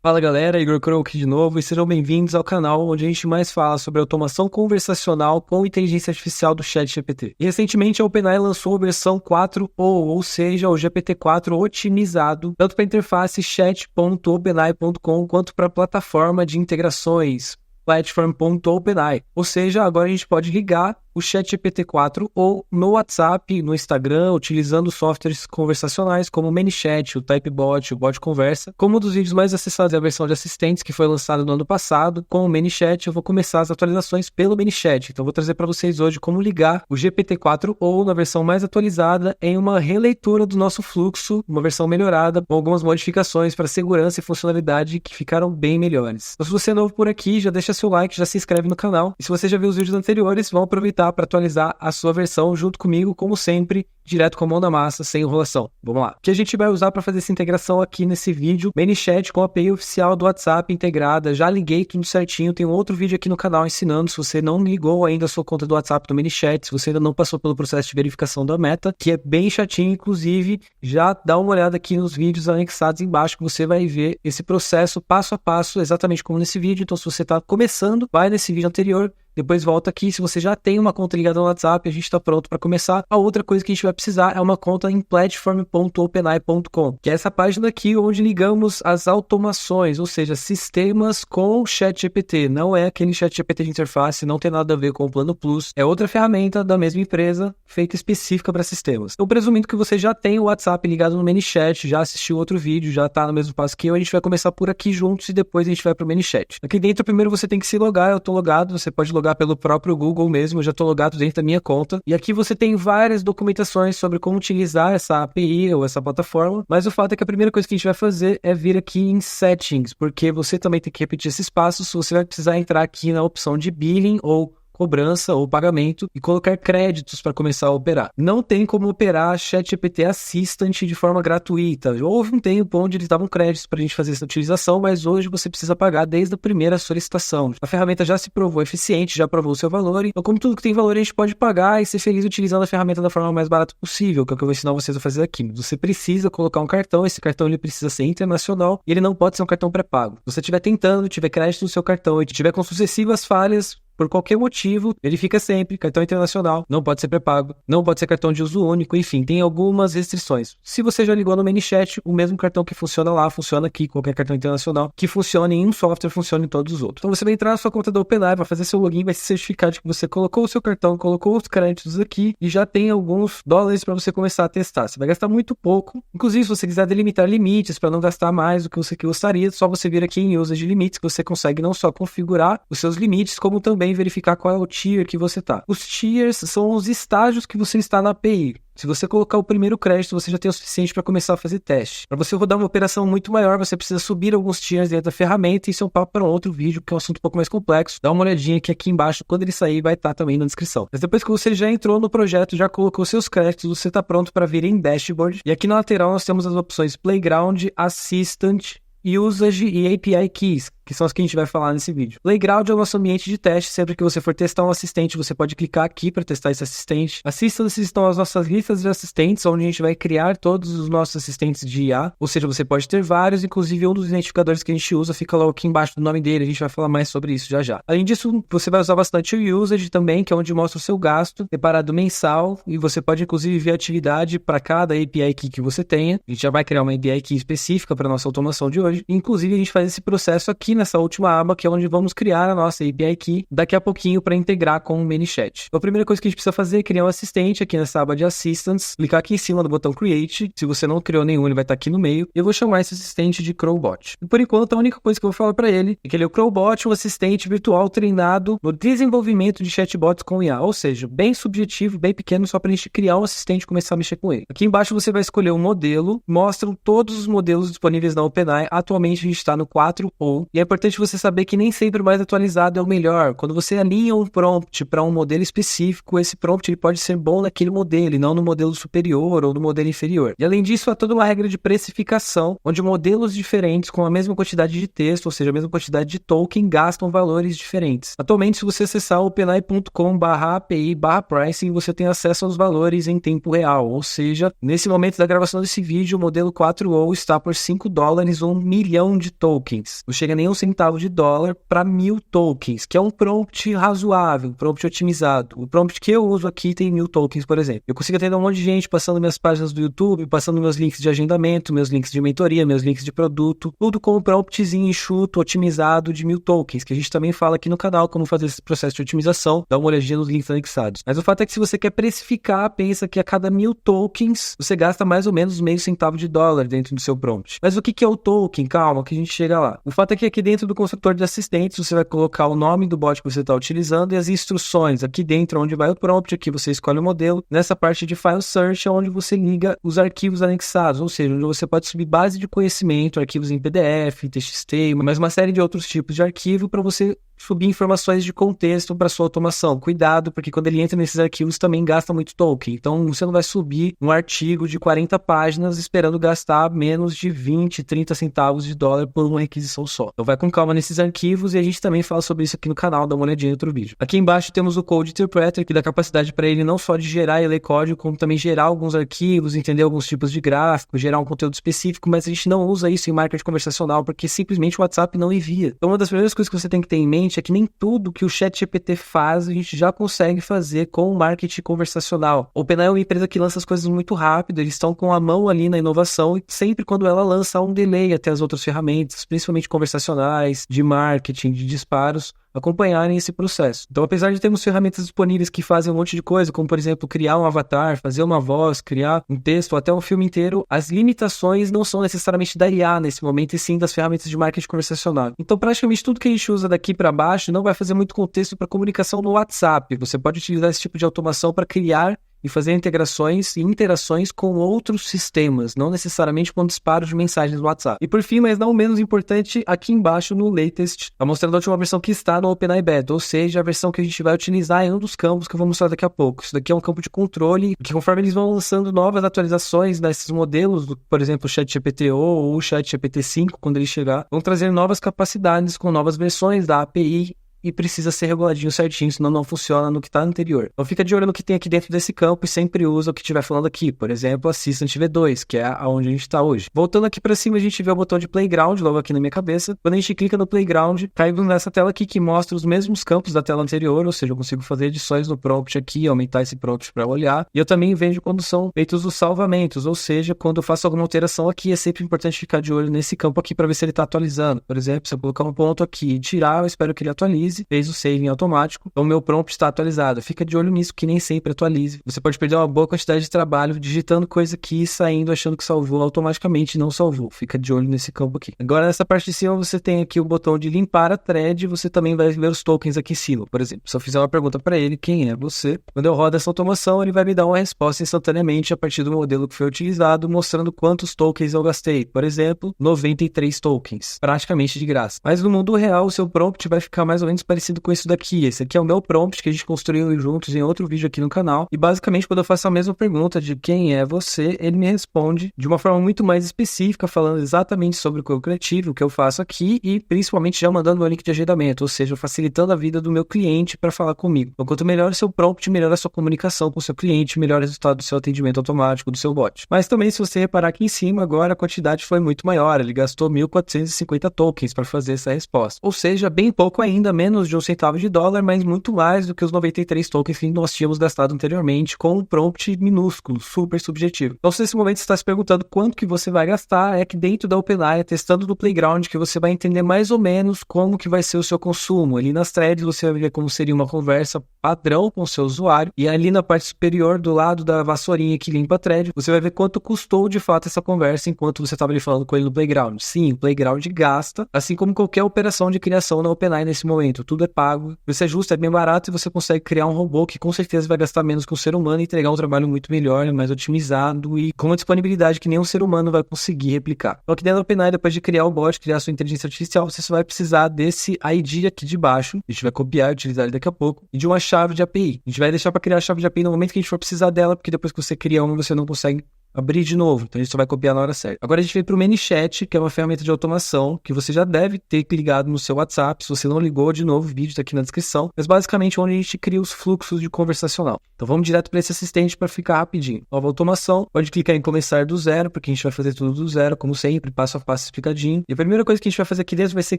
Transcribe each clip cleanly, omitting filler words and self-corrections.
Fala galera, Igor Crow aqui de novo e sejam bem-vindos ao canal onde a gente mais fala sobre automação conversacional com inteligência artificial do ChatGPT. E recentemente a OpenAI lançou a versão 4 ou seja, o GPT-4 otimizado, tanto para a interface chat.openai.com quanto para a plataforma de integrações platform.openai. Ou seja, agora a gente pode ligar o ChatGPT-4 ou no WhatsApp, no Instagram, utilizando softwares conversacionais como o ManyChat, o Typebot, o Bot Conversa. Como um dos vídeos mais acessados é a versão de assistentes que foi lançada no ano passado, com o ManyChat eu vou começar as atualizações pelo ManyChat. Então vou trazer para vocês hoje como ligar o GPT-4 ou na versão mais atualizada em uma releitura do nosso fluxo, uma versão melhorada com algumas modificações para segurança e funcionalidade que ficaram bem melhores. Então se você é novo por aqui, já deixa seu like, já se inscreve no canal. E se você já viu os vídeos anteriores, vão aproveitar para atualizar a sua versão junto comigo, como sempre, direto com a mão na massa, sem enrolação. Vamos lá. O que a gente vai usar para fazer essa integração aqui nesse vídeo? ManyChat com a API oficial do WhatsApp integrada. Já liguei tudo certinho. Tem um outro vídeo aqui no canal ensinando. Se você não ligou ainda a sua conta do WhatsApp do ManyChat, se você ainda não passou pelo processo de verificação da Meta, que é bem chatinho, inclusive, já dá uma olhada aqui nos vídeos anexados embaixo que você vai ver esse processo passo a passo, exatamente como nesse vídeo. Então, se você está começando, vai nesse vídeo anterior, depois volta aqui. Se você já tem uma conta ligada no WhatsApp, a gente está pronto para começar. A outra coisa que a gente vai precisar é uma conta em platform.openai.com, que é essa página aqui onde ligamos as automações, ou seja, sistemas com o ChatGPT. Não é aquele ChatGPT de interface, não tem nada a ver com o Plano Plus. É outra ferramenta da mesma empresa, feita específica para sistemas. Então, presumindo que você já tem o WhatsApp ligado no ManyChat, já assistiu outro vídeo, já está no mesmo passo que eu, a gente vai começar por aqui juntos e depois a gente vai para o ManyChat. Aqui dentro, primeiro você tem que se logar. Eu estou logado, você pode logar pelo próprio Google mesmo, eu já estou logado dentro da minha conta. E aqui você tem várias documentações sobre como utilizar essa API ou essa plataforma, mas o fato é que a primeira coisa que a gente vai fazer é vir aqui em Settings, porque você também tem que repetir esses passos. Você vai precisar entrar aqui na opção de Billing ou cobrança ou pagamento e colocar créditos para começar a operar. Não tem como operar ChatGPT Assistant de forma gratuita. Houve um tempo onde eles davam créditos para a gente fazer essa utilização, mas hoje você precisa pagar desde a primeira solicitação. A ferramenta já se provou eficiente, já provou o seu valor, então como tudo que tem valor a gente pode pagar e ser feliz utilizando a ferramenta da forma mais barata possível, que é o que eu vou ensinar vocês a fazer aqui. Você precisa colocar um cartão, esse cartão ele precisa ser internacional e ele não pode ser um cartão pré-pago. Se você estiver tentando, tiver crédito no seu cartão e tiver com sucessivas falhas, por qualquer motivo, verifica sempre, cartão internacional, não pode ser pré-pago, não pode ser cartão de uso único, enfim, tem algumas restrições. Se você já ligou no ManyChat, o mesmo cartão que funciona lá, funciona aqui, qualquer cartão internacional, que funciona em um software, funciona em todos os outros. Então você vai entrar na sua conta da OpenAI, vai fazer seu login, vai se certificar de que você colocou o seu cartão, colocou os créditos aqui e já tem alguns dólares para você começar a testar. Você vai gastar muito pouco, inclusive se você quiser delimitar limites para não gastar mais do que você gostaria, só você vir aqui em Usage Limites, que você consegue não só configurar os seus limites, como também verificar qual é o tier que você está. Os tiers são os estágios que você está na API. Se você colocar o primeiro crédito, você já tem o suficiente para começar a fazer teste. Para você rodar uma operação muito maior, você precisa subir alguns tiers dentro da ferramenta, e isso é um papo para um outro vídeo, que é um assunto um pouco mais complexo. Dá uma olhadinha que aqui embaixo, quando ele sair, vai estar também na descrição. Mas depois que você já entrou no projeto, já colocou seus créditos, você está pronto para vir em Dashboard. E aqui na lateral nós temos as opções Playground, Assistant, Usage e API Keys, que são as que a gente vai falar nesse vídeo. Playground é o nosso ambiente de teste. Sempre que você for testar um assistente, você pode clicar aqui para testar esse assistente. Assistants estão as nossas listas de assistentes, onde a gente vai criar todos os nossos assistentes de IA. Ou seja, você pode ter vários, inclusive um dos identificadores que a gente usa fica lá aqui embaixo do nome dele. A gente vai falar mais sobre isso já já. Além disso, você vai usar bastante o Usage também, que é onde mostra o seu gasto separado mensal, e você pode inclusive ver a atividade para cada API Key que você tenha. A gente já vai criar uma API Key específica para nossa automação de hoje. Inclusive, a gente faz esse processo aqui nessa última aba, que é onde vamos criar a nossa API Key daqui a pouquinho para integrar com o ManyChat. Então, a primeira coisa que a gente precisa fazer é criar um assistente aqui nessa aba de Assistants, clicar aqui em cima do botão Create. Se você não criou nenhum, ele vai estar aqui no meio. Eu vou chamar esse assistente de Crowbot. E por enquanto, a única coisa que eu vou falar para ele é que ele é o Crowbot, um assistente virtual treinado no desenvolvimento de chatbots com IA. Ou seja, bem subjetivo, bem pequeno, só para a gente criar um assistente e começar a mexer com ele. Aqui embaixo você vai escolher um modelo, mostram todos os modelos disponíveis na OpenAI. Atualmente a gente está no 4 ou, e é importante você saber que nem sempre o mais atualizado é o melhor. Quando você alinha um prompt para um modelo específico, esse prompt ele pode ser bom naquele modelo e não no modelo superior ou no modelo inferior. E além disso, há toda uma regra de precificação, onde modelos diferentes com a mesma quantidade de texto, ou seja, a mesma quantidade de token, gastam valores diferentes. Atualmente, se você acessar openai.com/api/pricing, você tem acesso aos valores em tempo real, ou seja, nesse momento da gravação desse vídeo, o modelo 4o está por $5 ou 1 milhão de tokens. Não chega nem um centavo de dólar para 1.000 tokens, que é um prompt razoável, um prompt otimizado. O prompt que eu uso aqui tem 1.000 tokens, por exemplo. Eu consigo atender um monte de gente passando minhas páginas do YouTube, passando meus links de agendamento, meus links de mentoria, meus links de produto, tudo com um promptzinho enxuto, otimizado de 1.000 tokens, que a gente também fala aqui no canal como fazer esse processo de otimização, dá uma olhadinha nos links anexados. Mas o fato é que se você quer precificar, pensa que a cada 1.000 tokens, você gasta mais ou menos meio centavo de dólar dentro do seu prompt. Mas o que é o token? Calma, que a gente chega lá. O fato é que aqui dentro do construtor de assistentes, você vai colocar o nome do bot que você está utilizando e as instruções. Aqui dentro, onde vai o prompt, aqui você escolhe o modelo. Nessa parte de File Search é onde você liga os arquivos anexados, ou seja, onde você pode subir base de conhecimento, arquivos em PDF, TXT, mas uma série de outros tipos de arquivo para você subir informações de contexto para sua automação. Cuidado, porque quando ele entra nesses arquivos também gasta muito token. Então, você não vai subir um artigo de 40 páginas esperando gastar menos de 20, 30 centavos de dólar por uma requisição só. Então, vai com calma nesses arquivos e a gente também fala sobre isso aqui no canal, dá uma olhadinha em outro vídeo. Aqui embaixo temos o Code Interpreter, que dá capacidade para ele não só de gerar e ler código, como também gerar alguns arquivos, entender alguns tipos de gráfico, gerar um conteúdo específico, mas a gente não usa isso em marketing conversacional, porque simplesmente o WhatsApp não envia. Então, uma das primeiras coisas que você tem que ter em mente é que nem tudo que o ChatGPT faz a gente já consegue fazer com o marketing conversacional. O OpenAI é uma empresa que lança as coisas muito rápido, eles estão com a mão ali na inovação e sempre quando ela lança há um delay até as outras ferramentas, principalmente conversacionais, de marketing, de disparos, acompanharem esse processo. Então, apesar de termos ferramentas disponíveis que fazem um monte de coisa, como por exemplo, criar um avatar, fazer uma voz, criar um texto, ou até um filme inteiro, as limitações não são necessariamente da IA nesse momento, e sim das ferramentas de marketing conversacional. Então, praticamente tudo que a gente usa daqui para baixo não vai fazer muito contexto para comunicação no WhatsApp. Você pode utilizar esse tipo de automação para criar e fazer integrações e interações com outros sistemas, não necessariamente com disparos de mensagens no WhatsApp. E por fim, mas não menos importante, aqui embaixo no latest, está mostrando a última versão que está no OpenAI Beta, ou seja, a versão que a gente vai utilizar em um dos campos que eu vou mostrar daqui a pouco. Isso daqui é um campo de controle, que conforme eles vão lançando novas atualizações desses modelos, por exemplo, o ChatGPT-O ou o ChatGPT-5, quando ele chegar, vão trazer novas capacidades com novas versões da API, e precisa ser reguladinho certinho, senão não funciona no que está anterior. Então fica de olho no que tem aqui dentro desse campo e sempre usa o que estiver falando aqui. Por exemplo, Assistant V2, que é aonde a gente está hoje. Voltando aqui para cima, a gente vê o botão de Playground, logo aqui na minha cabeça. Quando a gente clica no Playground, cai nessa tela aqui que mostra os mesmos campos da tela anterior, ou seja, eu consigo fazer edições no prompt aqui, aumentar esse prompt para olhar. E eu também vejo quando são feitos os salvamentos, ou seja, quando eu faço alguma alteração aqui, é sempre importante ficar de olho nesse campo aqui para ver se ele está atualizando. Por exemplo, se eu colocar um ponto aqui e tirar, eu espero que ele atualize, fez o save em automático, então o meu prompt está atualizado. Fica de olho nisso, que nem sempre atualize. Você pode perder uma boa quantidade de trabalho digitando coisa aqui e saindo achando que salvou automaticamente e não salvou. Fica de olho nesse campo aqui. Agora, nessa parte de cima, você tem aqui o botão de limpar a thread, você também vai ver os tokens aqui em cima. Por exemplo, se eu fizer uma pergunta para ele, quem é você? Quando eu rodo essa automação, ele vai me dar uma resposta instantaneamente a partir do modelo que foi utilizado, mostrando quantos tokens eu gastei. Por exemplo, 93 tokens, praticamente de graça. Mas no mundo real, o seu prompt vai ficar mais ou menos parecido com isso daqui. Esse aqui é o meu prompt que a gente construiu juntos em outro vídeo aqui no canal. E basicamente, quando eu faço a mesma pergunta de quem é você, ele me responde de uma forma muito mais específica, falando exatamente sobre o que eu criativo, o que eu faço aqui e principalmente já mandando meu link de agendamento, ou seja, facilitando a vida do meu cliente para falar comigo. Então, quanto melhor o seu prompt, melhor a sua comunicação com o seu cliente, melhor o resultado do seu atendimento automático, do seu bot. Mas também, se você reparar aqui em cima, agora a quantidade foi muito maior. Ele gastou 1.450 tokens para fazer essa resposta. Ou seja, bem pouco ainda, menos de um centavo de dólar, mas muito mais do que os 93 tokens que nós tínhamos gastado anteriormente com um prompt minúsculo, super subjetivo. Então, se nesse momento você está se perguntando quanto que você vai gastar, é que dentro da OpenAI, testando no Playground, que você vai entender mais ou menos como que vai ser o seu consumo. Ali nas threads você vai ver como seria uma conversa padrão com o seu usuário, e ali na parte superior, do lado da vassourinha que limpa a thread, você vai ver quanto custou de fato essa conversa enquanto você estava ali falando com ele no Playground. Sim, o Playground gasta, assim como qualquer operação de criação na OpenAI nesse momento. gratuito, tudo é pago. Isso é justo, é bem barato e você consegue criar um robô que com certeza vai gastar menos que um ser humano e entregar um trabalho muito melhor, mais otimizado e com uma disponibilidade que nenhum ser humano vai conseguir replicar. Então aqui dentro do OpenAI, depois de criar o bot, criar a sua inteligência artificial, você só vai precisar desse ID aqui de baixo, a gente vai copiar e utilizar ele daqui a pouco, e de uma chave de API. A gente vai deixar para criar a chave de API no momento que a gente for precisar dela, porque depois que você cria uma, você não consegue abrir de novo, então a gente só vai copiar na hora certa. Agora a gente vem para o ManyChat, que é uma ferramenta de automação que você já deve ter ligado no seu WhatsApp. Se você não ligou, de novo, o vídeo está aqui na descrição, mas basicamente onde a gente cria os fluxos de conversacional. Então vamos direto para esse assistente para ficar rapidinho. Nova automação, pode clicar em começar do zero, porque a gente vai fazer tudo do zero, como sempre, passo a passo explicadinho. E a primeira coisa que a gente vai fazer aqui dentro vai ser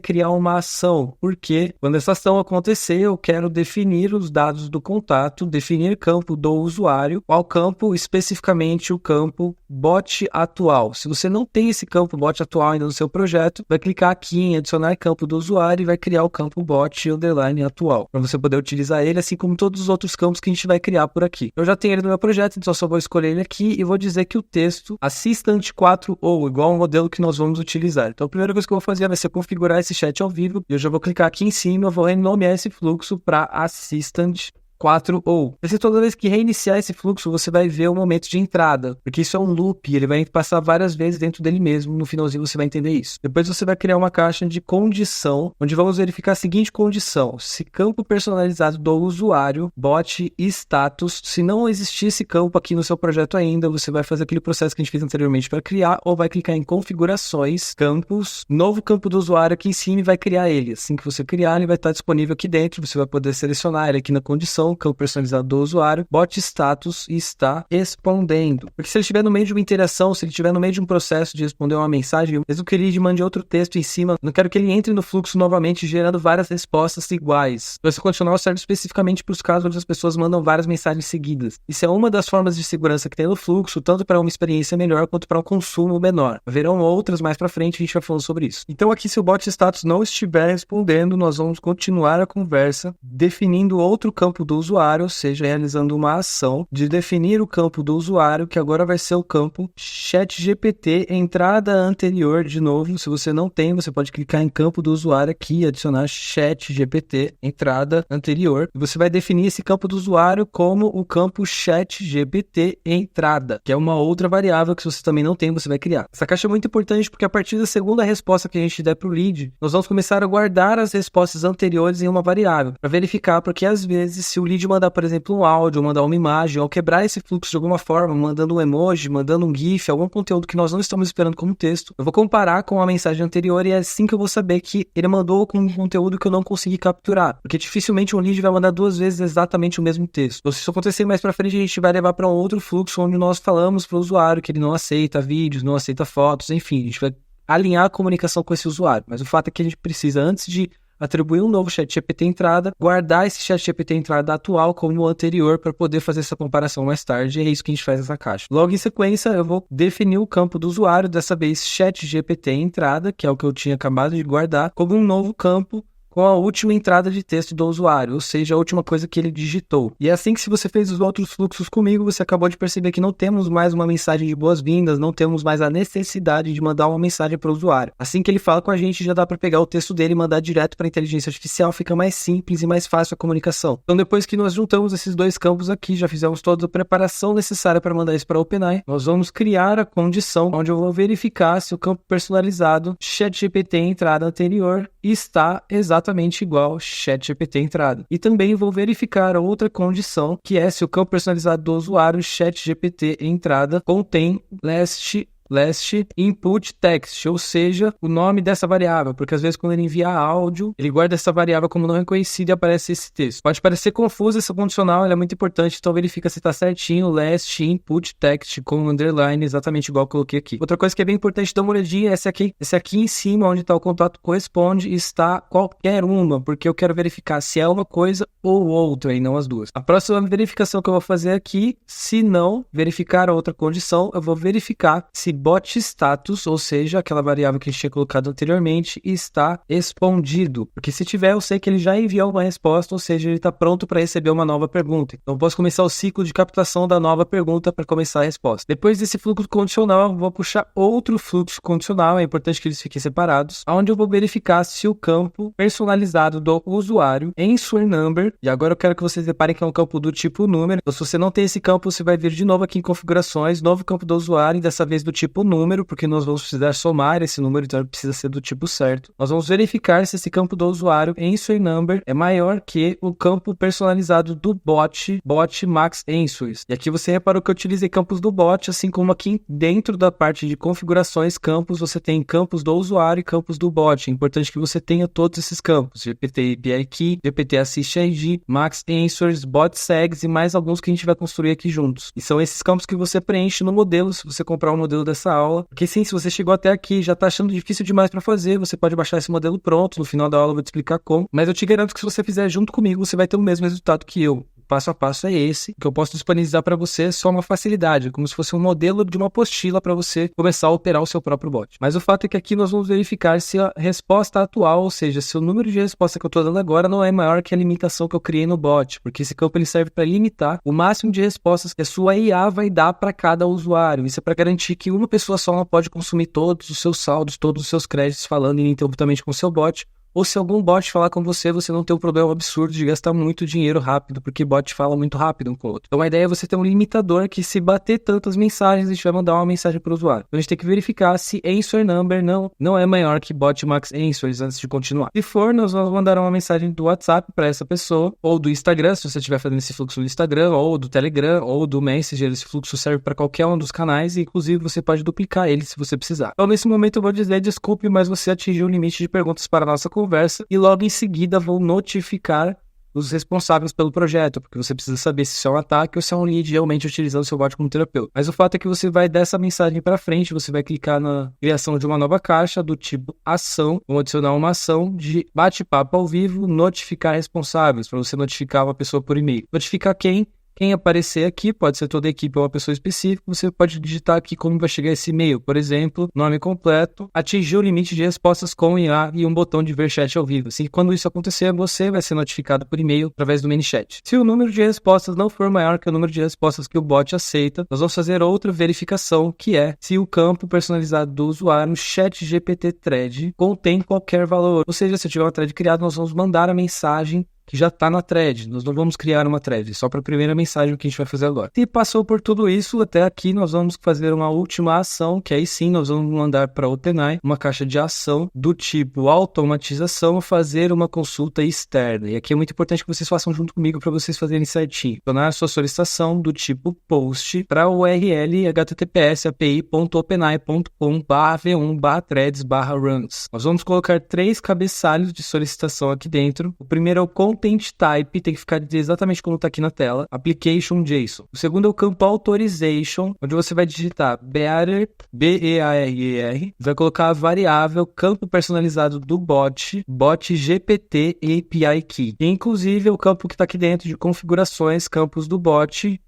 criar uma ação, porque quando essa ação acontecer, eu quero definir os dados do contato, definir campo do usuário, qual campo, especificamente o campo bot atual. Se você não tem esse campo bot atual ainda no seu projeto, vai clicar aqui em adicionar campo do usuário e vai criar o campo bot underline atual, para você poder utilizar ele, assim como todos os outros campos que a gente vai criar por aqui. Eu já tenho ele no meu projeto, então só vou escolher ele aqui e vou dizer que o texto Assistant 4 ou igual ao modelo que nós vamos utilizar. Então a primeira coisa que eu vou fazer vai ser configurar esse chat ao vivo e eu já vou clicar aqui em cima, eu vou renomear esse fluxo para Assistant 4 ou. Mas toda vez que reiniciar esse fluxo, você vai ver o momento de entrada, porque isso é um loop, ele vai passar várias vezes dentro dele mesmo, no finalzinho você vai entender isso. Depois você vai criar uma caixa de condição, onde vamos verificar a seguinte condição: se campo personalizado do usuário, bot e status, se não existir esse campo aqui no seu projeto ainda, você vai fazer aquele processo que a gente fez anteriormente para criar, ou vai clicar em configurações, campos, novo campo do usuário aqui em cima e vai criar ele. Assim que você criar, ele vai estar disponível aqui dentro, você vai poder selecionar ele aqui na condição, campo personalizado do usuário, bot status e está respondendo. Porque se ele estiver no meio de uma interação, se ele estiver no meio de um processo de responder uma mensagem, mesmo que ele mande outro texto em cima, não quero que ele entre no fluxo novamente gerando várias respostas iguais. Esse condicional serve especificamente para os casos onde as pessoas mandam várias mensagens seguidas. Isso é uma das formas de segurança que tem no fluxo, tanto para uma experiência melhor quanto para um consumo menor. Haverão outras mais para frente, a gente vai falando sobre isso. Então aqui, se o bot status não estiver respondendo, nós vamos continuar a conversa definindo outro campo do usuário, ou seja, realizando uma ação de definir o campo do usuário, que agora vai ser o campo ChatGPT, entrada anterior. De novo, se você não tem, você pode clicar em campo do usuário aqui e adicionar ChatGPT, entrada anterior. E você vai definir esse campo do usuário como o campo ChatGPT entrada, que é uma outra variável que se você também não tem, você vai criar. Essa caixa é muito importante porque a partir da segunda resposta que a gente der para o lead, nós vamos começar a guardar as respostas anteriores em uma variável, para verificar, porque às vezes, se o lead mandar, por exemplo, um áudio, mandar uma imagem, ou quebrar esse fluxo de alguma forma, mandando um emoji, mandando um GIF, algum conteúdo que nós não estamos esperando como texto, eu vou comparar com a mensagem anterior e é assim que eu vou saber que ele mandou com um conteúdo que eu não consegui capturar, porque dificilmente um lead vai mandar duas vezes exatamente o mesmo texto. Então, se isso acontecer mais pra frente, a gente vai levar para um outro fluxo onde nós falamos para o usuário que ele não aceita vídeos, não aceita fotos, enfim, a gente vai alinhar a comunicação com esse usuário. Mas o fato é que a gente precisa, antes de atribuir um novo ChatGPT entrada, guardar esse ChatGPT entrada atual como o anterior para poder fazer essa comparação mais tarde, e é isso que a gente faz nessa caixa. Logo em sequência, eu vou definir o campo do usuário, dessa vez ChatGPT entrada, que é o que eu tinha acabado de guardar, como um novo campo com a última entrada de texto do usuário, ou seja, a última coisa que ele digitou. E é assim que, se você fez os outros fluxos comigo, você acabou de perceber que não temos mais uma mensagem de boas-vindas, não temos mais a necessidade de mandar uma mensagem para o usuário. Assim que ele fala com a gente, já dá para pegar o texto dele e mandar direto para a inteligência artificial, fica mais simples e mais fácil a comunicação. Então, depois que nós juntamos esses dois campos aqui, já fizemos toda a preparação necessária para mandar isso para a OpenAI, nós vamos criar a condição onde eu vou verificar se o campo personalizado ChatGPT entrada anterior está exatamente igual ChatGPT entrada. E também vou verificar a outra condição, que é se o campo personalizado do usuário ChatGPT entrada contém last input text, ou seja, o nome dessa variável, porque às vezes quando ele envia áudio, ele guarda essa variável como não reconhecida e aparece esse texto. Pode parecer confuso essa condicional, ela é muito importante, então verifica se está certinho, last input text com underline, exatamente igual eu coloquei aqui. Outra coisa que é bem importante dar uma olhadinha, esse aqui em cima, onde está o contato corresponde, está qualquer uma, porque eu quero verificar se é uma coisa ou outra, e não as duas. A próxima verificação que eu vou fazer aqui, se não verificar a outra condição, eu vou verificar se bot status, ou seja, aquela variável que a gente tinha colocado anteriormente, está respondido. Porque se tiver, eu sei que ele já enviou uma resposta, ou seja, ele está pronto para receber uma nova pergunta. Então, eu posso começar o ciclo de captação da nova pergunta para começar a resposta. Depois desse fluxo condicional, eu vou puxar outro fluxo condicional, é importante que eles fiquem separados, onde eu vou verificar se o campo personalizado do usuário em Answer Number, e agora eu quero que vocês reparem que é um campo do tipo número. Então, se você não tem esse campo, você vai vir de novo aqui em configurações, novo campo do usuário, e dessa vez do tipo número, porque nós vamos precisar somar esse número, então ele precisa ser do tipo certo. Nós vamos verificar se esse campo do usuário em Answer Number é maior que o campo personalizado do bot Max Answers. E aqui você reparou que eu utilizei campos do bot, assim como aqui dentro da parte de configurações, campos, você tem campos do usuário e campos do bot. É importante que você tenha todos esses campos, GPT API Key, GPT Assist ID, Max Answers, Bot Segs e mais alguns que a gente vai construir aqui juntos. E são esses campos que você preenche no modelo, se você comprar o modelo dessa aula. Porque sim, se você chegou até aqui e já está achando difícil demais para fazer, você pode baixar esse modelo pronto, no final da aula eu vou te explicar como. Mas eu te garanto que se você fizer junto comigo, você vai ter o mesmo resultado que eu. Passo a passo é esse, que eu posso disponibilizar para você é só uma facilidade, como se fosse um modelo de uma apostila para você começar a operar o seu próprio bot. Mas o fato é que aqui nós vamos verificar se a resposta atual, ou seja, se o número de resposta que eu estou dando agora não é maior que a limitação que eu criei no bot, porque esse campo ele serve para limitar o máximo de respostas que a sua IA vai dar para cada usuário. Isso é para garantir que uma pessoa só não pode consumir todos os seus saldos, todos os seus créditos falando ininterruptamente com o seu bot. Ou se algum bot falar com você, você não tem um problema absurdo de gastar muito dinheiro rápido, porque bot fala muito rápido um com o outro. Então a ideia é você ter um limitador que se bater tantas mensagens, a gente vai mandar uma mensagem para o usuário. Então a gente tem que verificar se Answer Number não é maior que bot Max Answers antes de continuar. Se for, nós vamos mandar uma mensagem do WhatsApp para essa pessoa, ou do Instagram, se você estiver fazendo esse fluxo do Instagram, ou do Telegram, ou do Messenger. Esse fluxo serve para qualquer um dos canais e inclusive você pode duplicar ele se você precisar. Então nesse momento eu vou dizer, desculpe, mas você atingiu o limite de perguntas para a nossa conversa e logo em seguida vou notificar os responsáveis pelo projeto, porque você precisa saber se isso é um ataque ou se é um lead realmente utilizando o seu bot como terapeuta. Mas o fato é que você vai dessa mensagem para frente, você vai clicar na criação de uma nova caixa do tipo ação, vamos adicionar uma ação de bate-papo ao vivo, notificar responsáveis, para você notificar uma pessoa por e-mail. Notificar quem? Quem aparecer aqui, pode ser toda a equipe ou uma pessoa específica, você pode digitar aqui como vai chegar esse e-mail. Por exemplo, nome completo, atingiu o limite de respostas com IA e um botão de ver chat ao vivo. Assim, quando isso acontecer, você vai ser notificado por e-mail através do ManyChat. Se o número de respostas não for maior que o número de respostas que o bot aceita, nós vamos fazer outra verificação, que é se o campo personalizado do usuário no ChatGPT Thread contém qualquer valor. Ou seja, se tiver uma thread criada, nós vamos mandar a mensagem que já está na thread. Nós não vamos criar uma thread, só para a primeira mensagem que a gente vai fazer agora. Se passou por tudo isso, até aqui nós vamos fazer uma última ação, que aí sim nós vamos mandar para a OpenAI uma caixa de ação do tipo automatização, fazer uma consulta externa. E aqui é muito importante que vocês façam junto comigo para vocês fazerem certinho. Tornar a sua solicitação do tipo post para o URL https api.openai.com/v1/threads/runs. Nós vamos colocar 3 cabeçalhos de solicitação aqui dentro. O primeiro é o Content Type, tem que ficar exatamente como está aqui na tela, Application JSON. O segundo é o campo Authorization, onde você vai digitar Bearer, B-E-A-R-E-R, vai colocar a variável campo personalizado do bot GPT API Key. E, inclusive, o campo que está aqui dentro de configurações, campos do bot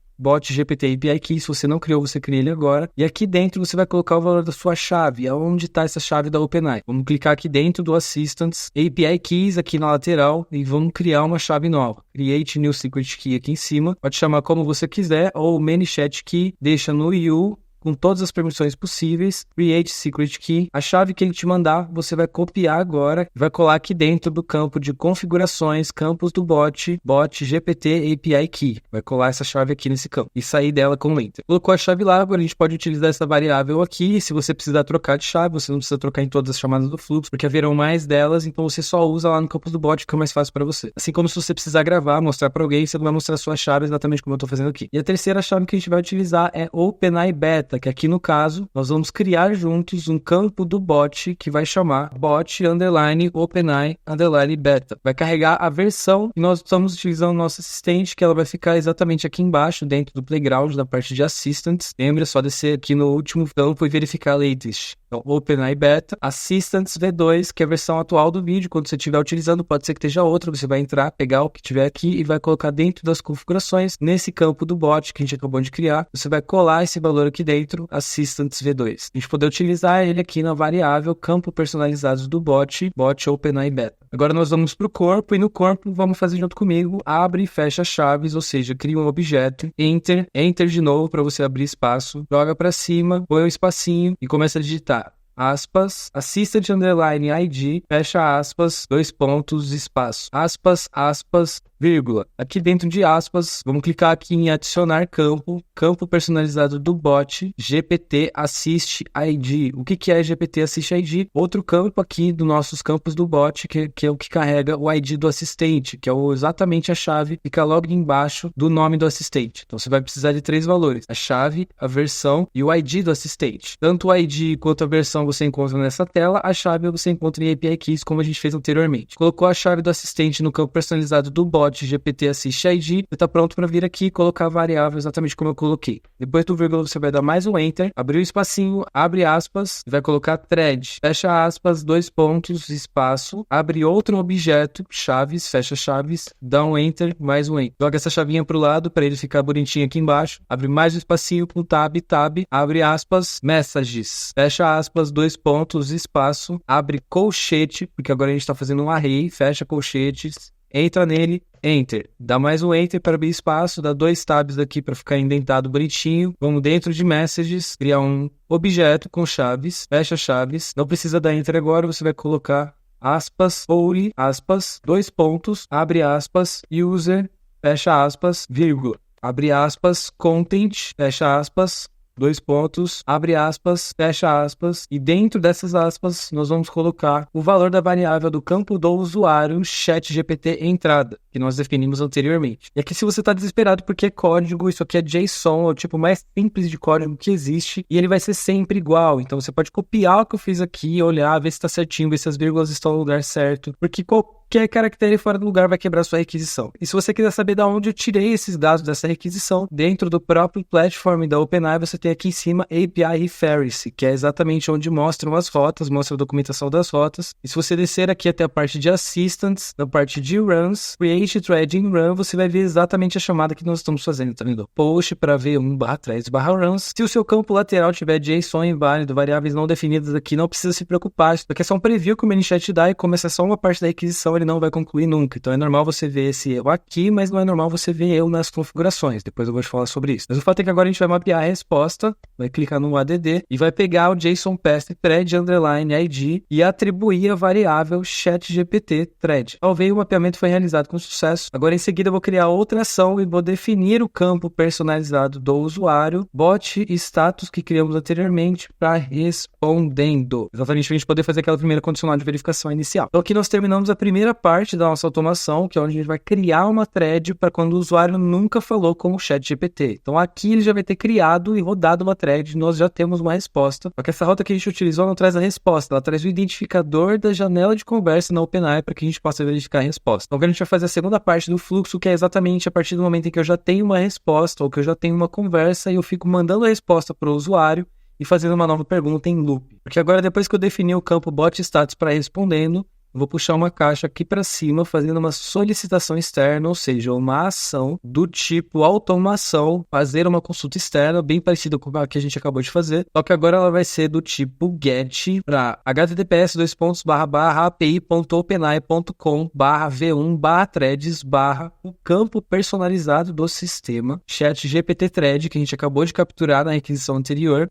GPT API Key. Se você não criou, você cria ele agora. E aqui dentro você vai colocar o valor da sua chave. Aonde está essa chave da OpenAI? Vamos clicar aqui dentro do Assistants, API Keys aqui na lateral e vamos criar uma chave nova. Create New Secret Key aqui em cima. Pode chamar como você quiser ou ManyChat Key. Deixa no U com todas as permissões possíveis, Create Secret Key. A chave que ele te mandar, você vai copiar agora e vai colar aqui dentro do campo de configurações, campos do bot GPT API Key. Vai colar essa chave aqui nesse campo e sair dela com o Enter. Colocou a chave lá, agora a gente pode utilizar essa variável aqui. Se você precisar trocar de chave, você não precisa trocar em todas as chamadas do fluxo, porque haverão mais delas, então você só usa lá no campo do bot, que é mais fácil para você. Assim como se você precisar gravar, mostrar para alguém, você não vai mostrar a sua chave exatamente como eu estou fazendo aqui. E a terceira chave que a gente vai utilizar é OpenAI Beta, que aqui no caso, nós vamos criar juntos um campo do bot que vai chamar bot_OpenAI_beta. Vai carregar a versão e nós estamos utilizando o nosso assistente, que ela vai ficar exatamente aqui embaixo, dentro do playground, da parte de assistants. Lembra, só descer aqui no último campo e verificar a latest. Então, OpenAI Beta, Assistants V2, que é a versão atual do vídeo. Quando você estiver utilizando, pode ser que esteja outra. Você vai entrar, pegar o que tiver aqui e vai colocar dentro das configurações, nesse campo do bot que a gente acabou de criar. Você vai colar esse valor aqui dentro, Assistants V2. A gente poder utilizar ele aqui na variável campo personalizados do bot OpenAI Beta. Agora nós vamos para o corpo e no corpo vamos fazer junto comigo, abre e fecha chaves, ou seja, cria um objeto, enter de novo para você abrir espaço, joga para cima, põe um espacinho e começa a digitar. Aspas, assistant underline ID, fecha aspas, 2 pontos, espaço, aspas, aspas, vírgula. Aqui dentro de aspas, vamos clicar aqui em adicionar campo personalizado do bot, GPT Assist ID. O que é GPT Assist ID? Outro campo aqui dos nossos campos do bot, que é o que carrega o ID do assistente, que é exatamente a chave, fica logo embaixo do nome do assistente. Então você vai precisar de 3 valores, a chave, a versão e o ID do assistente. Tanto o ID quanto a versão você encontra nessa tela, a chave você encontra em API Keys, como a gente fez anteriormente. Colocou a chave do assistente no campo personalizado do bot, GPT Assist ID, você está pronto para vir aqui e colocar a variável exatamente como eu coloquei. Depois do vírgula você vai dar mais um enter, abrir o espacinho, abre aspas, vai colocar thread, fecha aspas, 2 pontos, espaço, abre outro objeto, chaves, fecha chaves, dá um enter, mais um enter. Joga essa chavinha para o lado para ele ficar bonitinho aqui embaixo, abre mais um espacinho com tab, abre aspas, messages, fecha aspas, 2 pontos, espaço, abre colchete, porque agora a gente está fazendo um array, fecha colchetes, entra nele, enter. Dá mais um enter para abrir espaço, dá 2 tabs aqui para ficar indentado bonitinho. Vamos dentro de messages, criar um objeto com chaves, fecha chaves. Não precisa dar enter agora, você vai colocar aspas, only, aspas, 2 pontos, abre aspas, user, fecha aspas, vírgula. Abre aspas, content, fecha aspas, 2 pontos, abre aspas, fecha aspas, e dentro dessas aspas nós vamos colocar o valor da variável do campo do usuário ChatGPT entrada, que nós definimos anteriormente. E aqui se você está desesperado porque é código, isso aqui é JSON, é o tipo mais simples de código que existe, e ele vai ser sempre igual, então você pode copiar o que eu fiz aqui, olhar, ver se está certinho, ver se as vírgulas estão no lugar certo, porque qualquer caractere fora do lugar vai quebrar sua requisição. E se você quiser saber de onde eu tirei esses dados dessa requisição, dentro do próprio platform da OpenAI, você tem aqui em cima API Reference, que é exatamente onde mostram as rotas, mostra a documentação das rotas. E se você descer aqui até a parte de Assistants, na parte de Runs, Create Thread in Run, você vai ver exatamente a chamada que nós estamos fazendo, tá vendo? Post para v1/threads/runs. Se o seu campo lateral tiver JSON inválido, variáveis não definidas aqui, não precisa se preocupar. Isso aqui é só um preview que o ManyChat dá e como essa é só uma parte da requisição, ele não vai concluir nunca. Então é normal você ver esse erro aqui, mas não é normal você ver erro nas configurações. Depois eu vou te falar sobre isso. Mas o fato é que agora a gente vai mapear a resposta, vai clicar no ADD e vai pegar o JSON Path Thread underline ID e atribuir a variável ChatGPT Thread. Ao ver, o mapeamento foi realizado com sucesso. Agora em seguida eu vou criar outra ação e vou definir o campo personalizado do usuário, bot e status que criamos anteriormente para respondendo. Exatamente para a gente poder fazer aquela primeira condicional de verificação inicial. Então aqui nós terminamos a primeira parte da nossa automação, que é onde a gente vai criar uma thread para quando o usuário nunca falou com o ChatGPT. Então aqui ele já vai ter criado e rodado uma thread, nós já temos uma resposta. Só que essa rota que a gente utilizou não traz a resposta, ela traz o identificador da janela de conversa na OpenAI para que a gente possa verificar a resposta. Então agora a gente vai fazer a segunda parte do fluxo, que é exatamente a partir do momento em que eu já tenho uma resposta ou que eu já tenho uma conversa e eu fico mandando a resposta para o usuário e fazendo uma nova pergunta em loop. Porque agora depois que eu defini o campo bot status para respondendo, vou puxar uma caixa aqui para cima fazendo uma solicitação externa, ou seja, uma ação do tipo automação, fazer uma consulta externa, bem parecida com a que a gente acabou de fazer, só que agora ela vai ser do tipo get para https://api.openai.com/v1/threads/ o campo personalizado do sistema ChatGPT Thread que a gente acabou de capturar na requisição anterior,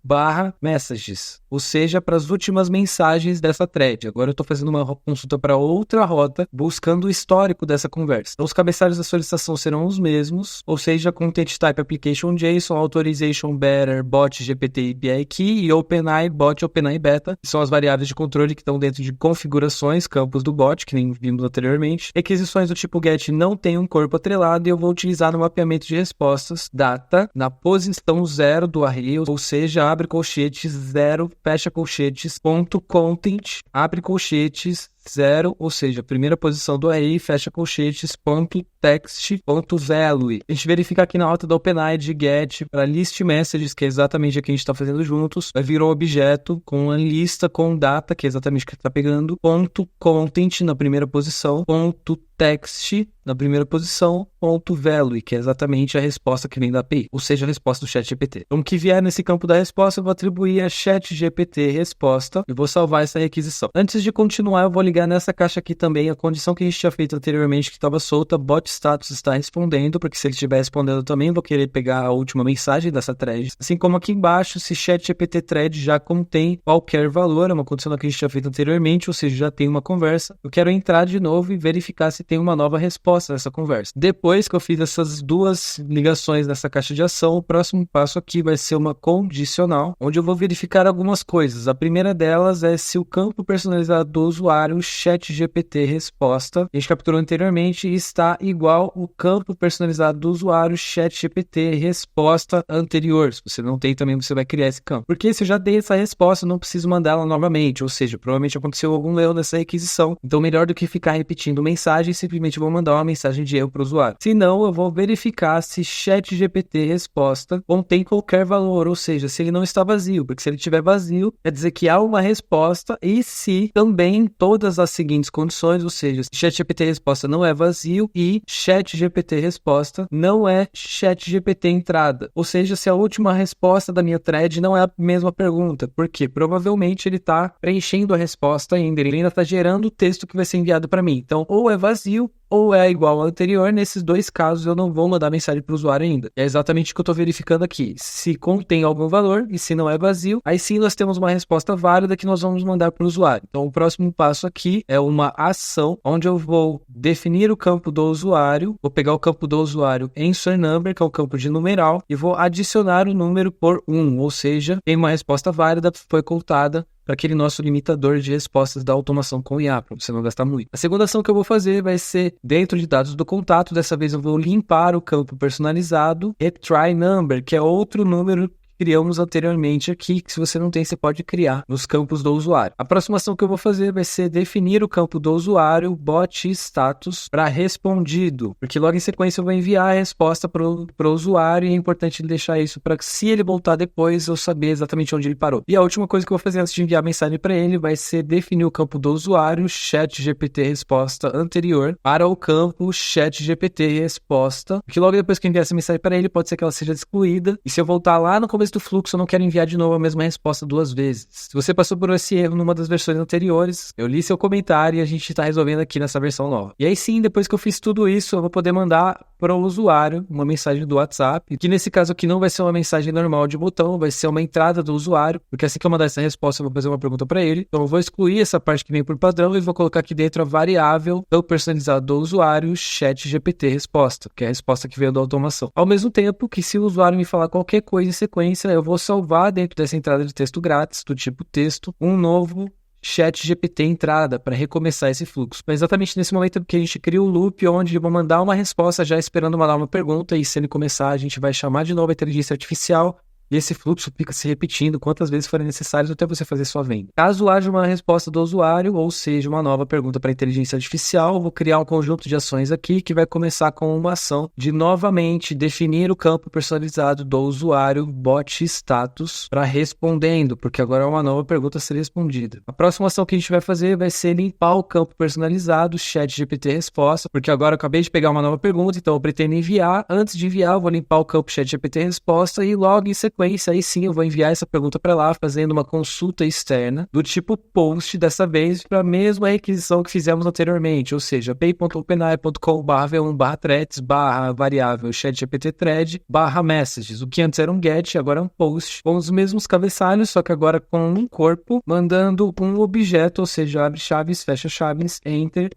/messages, ou seja, para as últimas mensagens dessa thread. Agora eu estou fazendo uma consulta para outra rota, buscando o histórico dessa conversa. Então, os cabeçalhos da solicitação serão os mesmos, ou seja, Content Type Application JSON, Authorization Better, Bot GPT API Key e OpenAI Bot OpenAI Beta, que são as variáveis de controle que estão dentro de configurações, campos do bot, que nem vimos anteriormente. Requisições do tipo GET não tem um corpo atrelado e eu vou utilizar no mapeamento de respostas data na posição 0 do array, ou seja, abre colchetes 0, fecha colchetes, ponto content, abre colchetes 0, ou seja, a primeira posição do array, fecha colchetes, ponto text, ponto value. A gente verifica aqui na rota da OpenAI de get para list messages, que é exatamente o que a gente está fazendo juntos, vai vir um objeto com uma lista com data, que é exatamente o que está pegando, ponto content na primeira posição, ponto text na primeira posição, ponto value, que é exatamente a resposta que vem da API, ou seja, a resposta do ChatGPT. Então, o que vier nesse campo da resposta, eu vou atribuir a ChatGPT resposta e vou salvar essa requisição. Antes de continuar, eu vou ligar nessa caixa aqui também a condição que a gente tinha feito anteriormente, que estava solta, bot status está respondendo, porque se ele estiver respondendo também, vou querer pegar a última mensagem dessa thread. Assim como aqui embaixo, se ChatGPT thread já contém qualquer valor, é uma condição que a gente tinha feito anteriormente, ou seja, já tem uma conversa, eu quero entrar de novo e verificar se tem uma nova resposta nessa conversa. Depois que eu fiz essas duas ligações nessa caixa de ação, o próximo passo aqui vai ser uma condicional, onde eu vou verificar algumas coisas. A primeira delas é se o campo personalizado do usuário ChatGPT resposta, que a gente capturou anteriormente, está igual o campo personalizado do usuário ChatGPT resposta anterior. Se você não tem também, você vai criar esse campo. Porque se eu já dei essa resposta, eu não preciso mandar ela novamente, ou seja, provavelmente aconteceu algum erro nessa requisição. Então, melhor do que ficar repetindo mensagem, simplesmente vou mandar uma mensagem de erro para o usuário. Se não, eu vou verificar se ChatGPT resposta contém qualquer valor, ou seja, se ele não está vazio, porque se ele estiver vazio, quer dizer que há uma resposta e se também todas as seguintes condições, ou seja, se ChatGPT resposta não é vazio e ChatGPT resposta não é ChatGPT entrada, ou seja, se a última resposta da minha thread não é a mesma pergunta, porque provavelmente ele está preenchendo a resposta ainda, ele ainda está gerando o texto que vai ser enviado para mim. Então, ou é vazio ou é igual ao anterior. Nesses dois casos eu não vou mandar mensagem para o usuário ainda. É exatamente o que eu estou verificando aqui. Se contém algum valor e se não é vazio, aí sim nós temos uma resposta válida que nós vamos mandar para o usuário. Então o próximo passo aqui é uma ação onde eu vou definir o campo do usuário, vou pegar o campo do usuário answer number, que é o campo de numeral, e vou adicionar o número por 1, ou seja, tem uma resposta válida, foi contada para aquele nosso limitador de respostas da automação com IA, para você não gastar muito. A segunda ação que eu vou fazer vai ser dentro de dados do contato. Dessa vez eu vou limpar o campo personalizado retry number, que é outro número criamos anteriormente aqui, que se você não tem, você pode criar nos campos do usuário. A próxima ação que eu vou fazer vai ser definir o campo do usuário bot status para respondido, porque logo em sequência eu vou enviar a resposta para o usuário e é importante deixar isso para que se ele voltar depois eu saber exatamente onde ele parou. E a última coisa que eu vou fazer antes de enviar a mensagem para ele vai ser definir o campo do usuário ChatGPT resposta anterior para o campo ChatGPT resposta, porque logo depois que eu enviar essa mensagem para ele pode ser que ela seja excluída e se eu voltar lá no começo do fluxo, eu não quero enviar de novo a mesma resposta duas vezes. Se você passou por esse erro numa das versões anteriores, eu li seu comentário e a gente está resolvendo aqui nessa versão nova. E aí sim, depois que eu fiz tudo isso, eu vou poder mandar para o usuário uma mensagem do WhatsApp, que nesse caso aqui não vai ser uma mensagem normal de botão, vai ser uma entrada do usuário, porque assim que eu mandar essa resposta, eu vou fazer uma pergunta para ele. Então eu vou excluir essa parte que vem por padrão e vou colocar aqui dentro a variável do personalizado do usuário ChatGPT resposta, que é a resposta que veio da automação. Ao mesmo tempo que se o usuário me falar qualquer coisa em sequência, eu vou salvar dentro dessa entrada de texto grátis, do tipo texto, um novo ChatGPT entrada para recomeçar esse fluxo. Mas exatamente nesse momento que a gente cria um loop onde eu vou mandar uma resposta já esperando uma nova pergunta e se ele começar a gente vai chamar de novo a inteligência artificial e esse fluxo fica se repetindo quantas vezes forem necessárias até você fazer sua venda. Caso haja uma resposta do usuário, ou seja, uma nova pergunta para a inteligência artificial, eu vou criar um conjunto de ações aqui que vai começar com uma ação de novamente definir o campo personalizado do usuário bot status para respondendo, porque agora é uma nova pergunta a ser respondida. A próxima ação que a gente vai fazer vai ser limpar o campo personalizado ChatGPT resposta, porque agora eu acabei de pegar uma nova pergunta, então eu pretendo enviar. Antes de enviar, eu vou limpar o campo ChatGPT resposta e logo em sequência, aí sim eu vou enviar essa pergunta para lá, fazendo uma consulta externa do tipo post, dessa vez para a mesma requisição que fizemos anteriormente, ou seja, pay.openai.com/v1/threads/variável ChatGPT thread /messages. O que antes era um get, agora é um post, com os mesmos cabeçalhos, só que agora com um corpo, mandando um objeto, ou seja, abre chaves, fecha chaves, enter,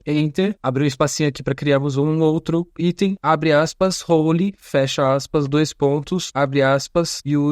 abre um espacinho aqui para criarmos um outro item, abre aspas, role, fecha aspas, dois pontos, abre aspas, user,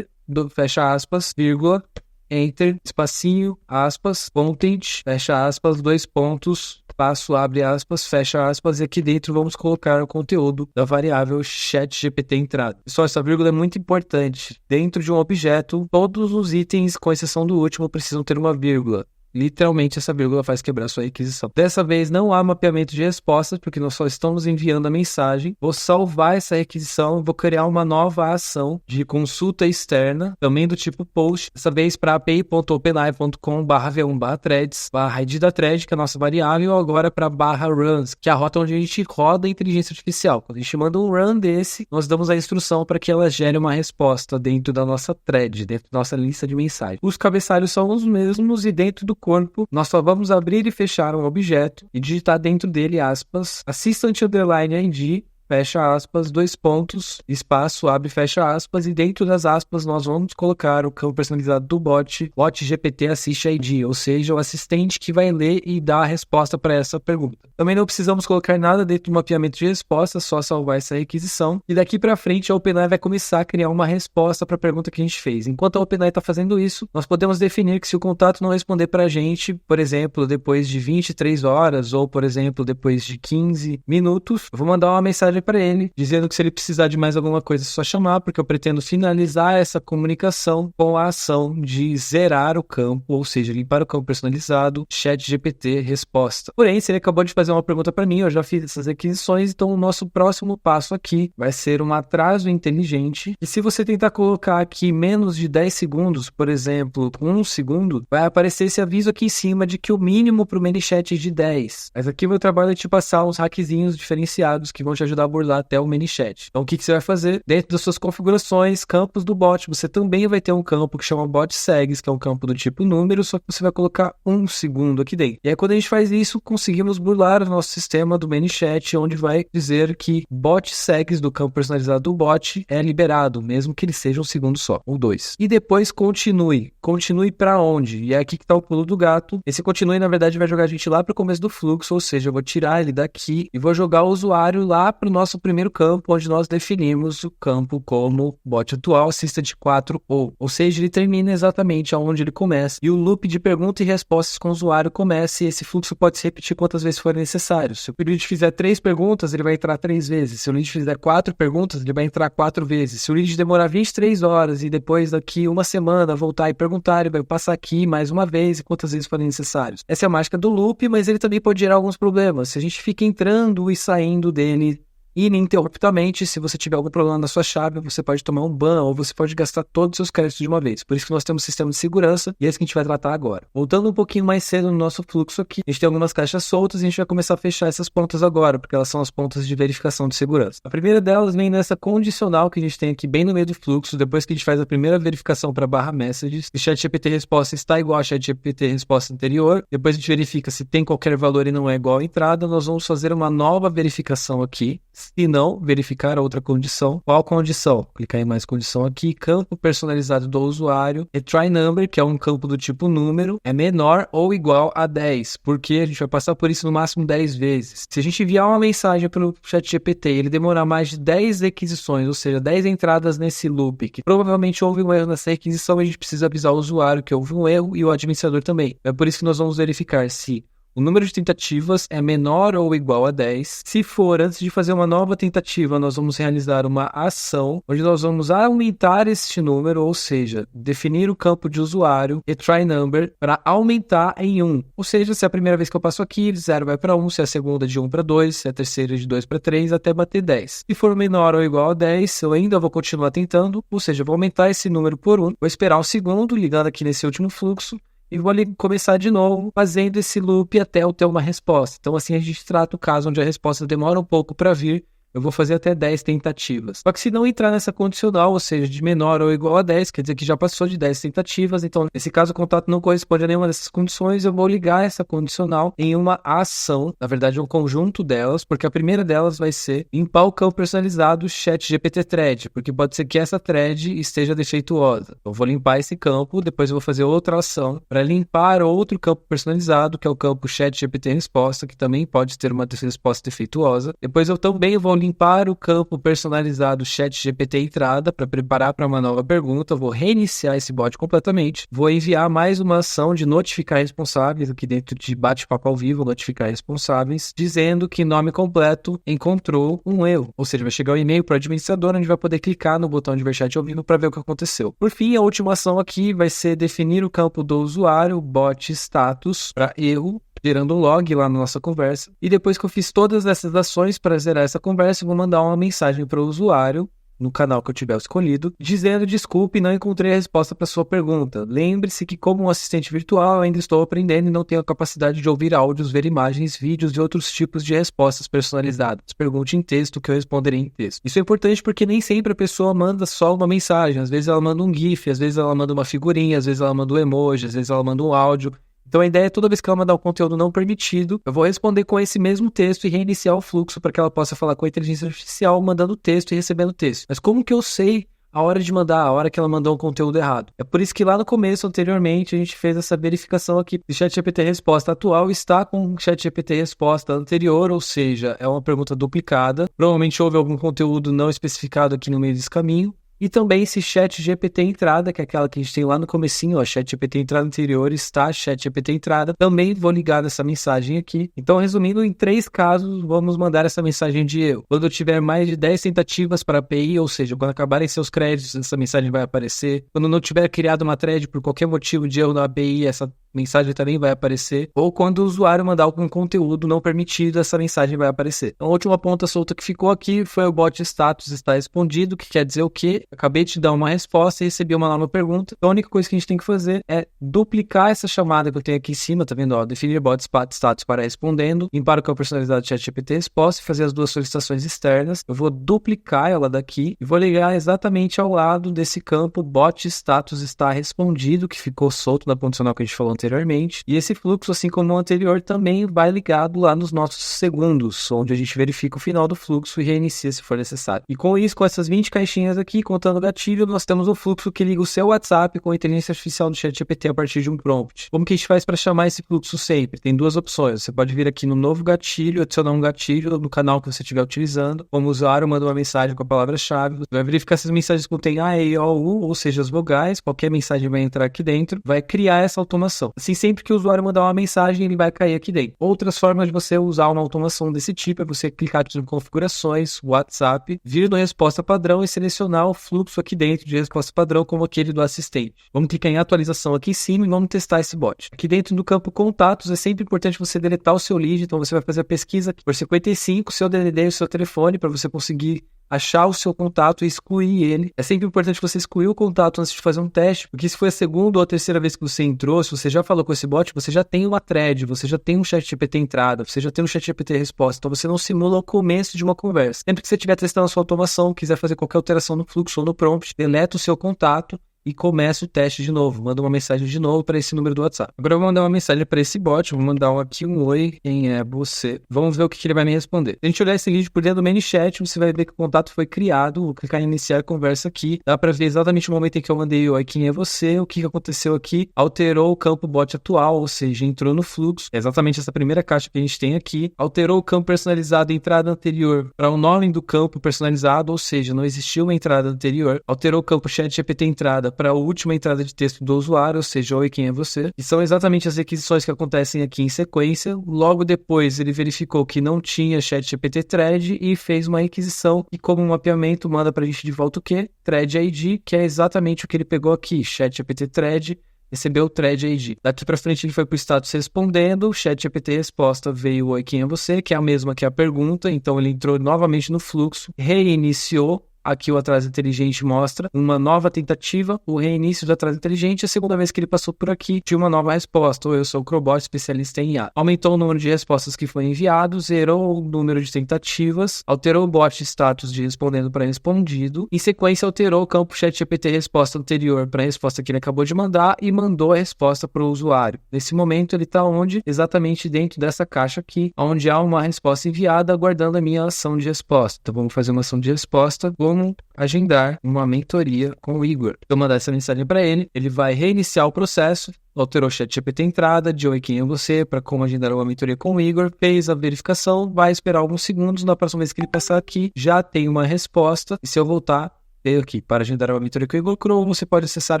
fecha aspas, vírgula, enter, espacinho, aspas, content, fecha aspas, dois pontos, passo, abre aspas, fecha aspas, e aqui dentro vamos colocar o conteúdo da variável ChatGPT entrada. Pessoal, essa vírgula é muito importante. Dentro de um objeto, todos os itens, com exceção do último, precisam ter uma vírgula. literalmente essa vírgula faz quebrar sua requisição. Dessa vez não há mapeamento de respostas, porque nós só estamos enviando a mensagem. Vou salvar essa requisição, vou criar uma nova ação de consulta externa, também do tipo post, dessa vez para api.openai.com/v1/threads, /id da thread, que é a nossa variável, agora para /runs, que é a rota onde a gente roda a inteligência artificial. Quando a gente manda um run desse, nós damos a instrução para que ela gere uma resposta dentro da nossa thread, dentro da nossa lista de mensagens. Os cabeçalhos são os mesmos e dentro do corpo nós só vamos abrir e fechar um objeto e digitar dentro dele, aspas, assistant_id, fecha aspas, 2 pontos, espaço, abre, fecha aspas, e dentro das aspas nós vamos colocar o campo personalizado do bot GPT Assist ID, ou seja, o assistente que vai ler e dar a resposta para essa pergunta. Também não precisamos colocar nada dentro do mapeamento de respostas, só salvar essa requisição, e daqui para frente a OpenAI vai começar a criar uma resposta para a pergunta que a gente fez. Enquanto a OpenAI está fazendo isso, nós podemos definir que se o contato não responder para a gente, por exemplo, depois de 23 horas, ou por exemplo, depois de 15 minutos, eu vou mandar uma mensagem para ele, dizendo que se ele precisar de mais alguma coisa é só chamar, porque eu pretendo finalizar essa comunicação com a ação de zerar o campo, ou seja, limpar o campo personalizado, ChatGPT resposta. Porém, se ele acabou de fazer uma pergunta para mim, eu já fiz essas requisições, então o nosso próximo passo aqui vai ser um atraso inteligente, e se você tentar colocar aqui menos de 10 segundos, por exemplo, 1 segundo, vai aparecer esse aviso aqui em cima de que o mínimo para o ManyChat é de 10. Mas aqui o meu trabalho é te passar uns hackzinhos diferenciados que vão te ajudar a burlar até o ManyChat. Então o que você vai fazer? Dentro das suas configurações, campos do bot, você também vai ter um campo que chama bot segs, que é um campo do tipo número, só que você vai colocar 1 segundo aqui dentro. E aí quando a gente faz isso, conseguimos burlar o nosso sistema do ManyChat, onde vai dizer que bot segs do campo personalizado do bot é liberado, mesmo que ele seja 1 segundo só, ou 2. E depois continue. Continue para onde? E é aqui que está o pulo do gato. Esse continue, na verdade, vai jogar a gente lá para o começo do fluxo, ou seja, eu vou tirar ele daqui e vou jogar o usuário lá para o nosso primeiro campo, onde nós definimos o campo como bot atual assistant 4 ou seja, ele termina exatamente aonde ele começa, e o loop de pergunta e respostas com o usuário começa, e esse fluxo pode se repetir quantas vezes for necessário. Se o lead fizer 3 perguntas, ele vai entrar 3 vezes. Se o lead fizer 4 perguntas, ele vai entrar 4 vezes. Se o lead demorar 23 horas e depois daqui uma semana voltar e perguntar, ele vai passar aqui mais uma vez e quantas vezes forem necessários. Essa é a mágica do loop, mas ele também pode gerar alguns problemas. Se a gente fica entrando e saindo dele ininterruptamente, se você tiver algum problema na sua chave, você pode tomar um ban ou você pode gastar todos os seus créditos de uma vez. Por isso que nós temos um sistema de segurança e é isso que a gente vai tratar agora. Voltando um pouquinho mais cedo no nosso fluxo aqui, a gente tem algumas caixas soltas e a gente vai começar a fechar essas pontas agora, porque elas são as pontas de verificação de segurança. A primeira delas vem nessa condicional que a gente tem aqui bem no meio do fluxo, depois que a gente faz a primeira verificação para /messages, se ChatGPT resposta está igual a ChatGPT resposta anterior, depois a gente verifica se tem qualquer valor e não é igual à entrada, nós vamos fazer uma nova verificação aqui. Se não, verificar a outra condição. Qual condição? Clicar em mais condição aqui. Campo personalizado do usuário. Retry number, que é um campo do tipo número, é menor ou igual a 10. Porque a gente vai passar por isso no máximo 10 vezes. Se a gente enviar uma mensagem para o ChatGPT e ele demorar mais de 10 requisições, ou seja, 10 entradas nesse loop, que provavelmente houve um erro nessa requisição, a gente precisa avisar o usuário que houve um erro e o administrador também. É por isso que nós vamos verificar se o número de tentativas é menor ou igual a 10. Se for, antes de fazer uma nova tentativa, nós vamos realizar uma ação, onde nós vamos aumentar este número, ou seja, definir o campo de usuário e try number para aumentar em 1. Ou seja, se é a primeira vez que eu passo aqui, de 0 vai para 1, se é a segunda de 1 para 2, se é a terceira de 2 para 3, até bater 10. Se for menor ou igual a 10, eu ainda vou continuar tentando, ou seja, vou aumentar esse número por 1, vou esperar um segundo, ligando aqui nesse último fluxo, e vou ali começar de novo, fazendo esse loop até eu ter uma resposta. Então assim a gente trata o caso onde a resposta demora um pouco para vir. Eu vou fazer até 10 tentativas. Só que se não entrar nessa condicional, ou seja, de menor ou igual a 10, quer dizer que já passou de 10 tentativas, então nesse caso o contato não corresponde a nenhuma dessas condições, eu vou ligar essa condicional em uma ação, na verdade um conjunto delas, porque a primeira delas vai ser limpar o campo personalizado ChatGPT Thread, porque pode ser que essa thread esteja defeituosa. Eu vou limpar esse campo, depois eu vou fazer outra ação para limpar outro campo personalizado, que é o campo ChatGPT Resposta, que também pode ter uma resposta defeituosa. Depois eu também vou limpar o campo personalizado ChatGPT entrada para preparar para uma nova pergunta, vou reiniciar esse bot completamente, vou enviar mais uma ação de notificar responsáveis aqui dentro de bate-papo ao vivo, notificar responsáveis, dizendo que nome completo encontrou um erro. Ou seja, vai chegar um e-mail para o administrador, onde vai poder clicar no botão de ver chat ao vivo para ver o que aconteceu. Por fim, a última ação aqui vai ser definir o campo do usuário, bot status, para erro, gerando um log lá na nossa conversa. E depois que eu fiz todas essas ações para zerar essa conversa, eu vou mandar uma mensagem para o usuário, no canal que eu tiver escolhido, dizendo: desculpe, não encontrei a resposta para sua pergunta. Lembre-se que, como um assistente virtual, ainda estou aprendendo e não tenho a capacidade de ouvir áudios, ver imagens, vídeos e outros tipos de respostas personalizadas. Pergunte em texto que eu responderei em texto. Isso é importante porque nem sempre a pessoa manda só uma mensagem. Às vezes ela manda um GIF, às vezes ela manda uma figurinha, às vezes ela manda um emoji, às vezes ela manda um áudio. Então a ideia é, toda vez que ela mandar um conteúdo não permitido, eu vou responder com esse mesmo texto e reiniciar o fluxo para que ela possa falar com a inteligência artificial, mandando texto e recebendo texto. Mas como que eu sei a hora de mandar, a hora que ela mandou um conteúdo errado? É por isso que lá no começo, anteriormente, a gente fez essa verificação aqui de ChatGPT resposta atual está com ChatGPT resposta anterior, ou seja, é uma pergunta duplicada. Provavelmente houve algum conteúdo não especificado aqui no meio desse caminho. E também esse ChatGPT entrada, que é aquela que a gente tem lá no comecinho, ó, ChatGPT entrada anterior está ChatGPT entrada, também vou ligar nessa mensagem aqui. Então, resumindo, em 3 casos, vamos mandar essa mensagem de erro. Quando eu tiver mais de 10 tentativas para a API, ou seja, quando acabarem seus créditos, essa mensagem vai aparecer. Quando não tiver criado uma thread por qualquer motivo de erro na API, essa mensagem também vai aparecer. Ou quando o usuário mandar algum conteúdo não permitido, essa mensagem vai aparecer. Então, a última ponta solta que ficou aqui foi o bot status está respondido, que quer dizer o quê? Acabei de dar uma resposta e recebi uma nova pergunta. Então, a única coisa que a gente tem que fazer é duplicar essa chamada que eu tenho aqui em cima, tá vendo? Ó, definir bot status para respondendo, limpar o campo personalizado de ChatGPT resposta e fazer as 2 solicitações externas. Eu vou duplicar ela daqui e vou ligar exatamente ao lado desse campo bot status está respondido, que ficou solto na condicional que a gente falou anteriormente. E esse fluxo, assim como o anterior, também vai ligado lá nos nossos segundos, onde a gente verifica o final do fluxo e reinicia se for necessário. E com isso, com essas 20 caixinhas aqui, contando o gatilho, nós temos um fluxo que liga o seu WhatsApp com a inteligência artificial do ChatGPT a partir de um prompt. Como que a gente faz para chamar esse fluxo sempre? Tem 2 opções. Você pode vir aqui no novo gatilho, adicionar um gatilho no canal que você estiver utilizando. Como usuário, manda uma mensagem com a palavra-chave. Você vai verificar se as mensagens contêm A, E, O, U, ou seja, as vogais. Qualquer mensagem vai entrar aqui dentro, vai criar essa automação. Assim, sempre que o usuário mandar uma mensagem, ele vai cair aqui dentro. Outras formas de você usar uma automação desse tipo é você clicar aqui em configurações, WhatsApp, vir no resposta padrão e selecionar o fluxo aqui dentro de resposta padrão como aquele do assistente. Vamos clicar em atualização aqui em cima e vamos testar esse bot. Aqui dentro do campo contatos é sempre importante você deletar o seu lead, então você vai fazer a pesquisa por 55, seu DDD e o seu telefone para você conseguir achar o seu contato e excluir ele. É sempre importante você excluir o contato antes de fazer um teste, porque se foi a segunda ou a terceira vez que você entrou, se você já falou com esse bot, você já tem uma thread, você já tem um ChatGPT entrada, você já tem um ChatGPT resposta, então você não simula o começo de uma conversa. Sempre que você estiver testando a sua automação, quiser fazer qualquer alteração no fluxo ou no prompt, deleta o seu contato e começa o teste de novo. Manda uma mensagem de novo para esse número do WhatsApp. Agora eu vou mandar uma mensagem para esse bot. Vou mandar aqui um oi, quem é você? Vamos ver o que ele vai me responder. Se a gente olhar esse vídeo por dentro do ManyChat, você vai ver que o contato foi criado. Vou clicar em iniciar a conversa aqui. Dá para ver exatamente o momento em que eu mandei oi, quem é você? O que aconteceu aqui? Alterou o campo bot atual, ou seja, entrou no fluxo. É exatamente essa primeira caixa que a gente tem aqui. Alterou o campo personalizado entrada anterior para o nome do campo personalizado, ou seja, não existiu uma entrada anterior. Alterou o campo ChatGPT entrada para a última entrada de texto do usuário, ou seja, oi, quem é você? E são exatamente as requisições que acontecem aqui em sequência. Logo depois, ele verificou que não tinha ChatGPT thread e fez uma requisição. E como um mapeamento, manda para a gente de volta o quê? Thread ID, que é exatamente o que ele pegou aqui. ChatGPT thread, recebeu o thread ID. Daqui para frente ele foi para o status respondendo, ChatGPT resposta veio oi, quem é você? Que é a mesma que a pergunta. Então ele entrou novamente no fluxo, reiniciou. Aqui o atraso inteligente mostra uma nova tentativa, o reinício do atraso inteligente, a segunda vez que ele passou por aqui, tinha uma nova resposta, ou eu sou o Crobot, especialista em IA. Aumentou o número de respostas que foi enviado, zerou o número de tentativas, alterou o bot status de respondendo para respondido, em sequência alterou o campo ChatGPT resposta anterior para a resposta que ele acabou de mandar e mandou a resposta para o usuário. Nesse momento ele está onde? Exatamente dentro dessa caixa aqui, onde há uma resposta enviada aguardando a minha ação de resposta. Então vamos fazer uma ação de resposta, vou como agendar uma mentoria com o Igor. Eu mandar essa mensagem para ele, ele vai reiniciar o processo, alterou o ChatGPT entrada, de oi, quem é você, para como agendar uma mentoria com o Igor, fez a verificação, vai esperar alguns segundos, na próxima vez que ele passar aqui, já tem uma resposta, e se eu voltar, veio aqui, para agendar uma mentoria com o Igor Crow, você pode acessar